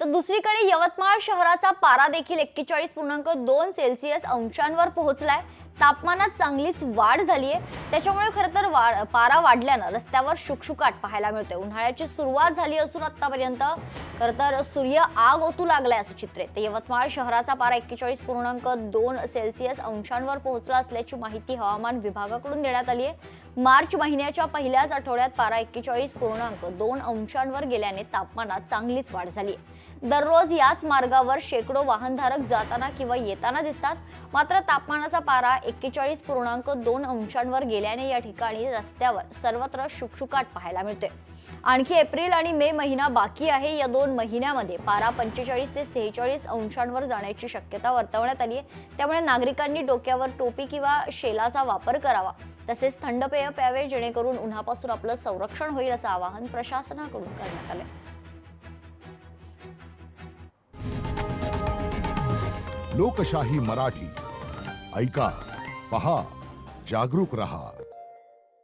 तर दुसरीकडे यवतमाळ शहराचा पारा देखील 41.2 सेल्सिअस अंशांवर पोहोचलाय। तापमानात चांगलीच वाढ झाली आहे। त्याच्यामुळे खरं तर पारा वाढल्यानं रस्त्यावर शुकशुकाट पाहायला मिळते। उन्हाळ्याची सुरुवात झाली असून आतापर्यंत खरं तर सूर्य आग ओतू लागलाय असं चित्र आहे। यवतमाळ शहराचा पारा 41.2 सेल्सिअस अंशांवर पोहोचला असल्याची माहिती हवामान विभागाकडून देण्यात आली आहे। मार्च महिन्याच्या पहिल्याच आठवड्यात पारा 41.2 अंशांवर गेल्याने तापमानात चांगलीच वाढ झाली आहे। दररोज याच मार्गावर शेकडो वाहनधारक जाताना किंवा येताना दिसतात। मात्र तापमानाचा पारा 41.2 अंशांवर गेल्याने या ठिकाणी रस्त्यावर सर्वत्र शुकशुकाट पाहायला मिळते। आणखी एप्रिल आणि मे महिना बाकी आहे। या 2 महिन्यामध्ये पारा 45 ते 46 अंशांवर जाण्याची शक्यता वर्तवण्यात आली आहे। त्यामुळे नागरिकांनी डोक्यावर टोपी किंवा शेलाचा वापर करावा, तसेच थंड पेय प्यावे जेणेकरून उन्हापासून आपलं संरक्षण होईल असं आवाहन प्रशासनाकडून करण्यात आलं। लोकशाही मराठी ऐका, पहा, जागरूक रहा।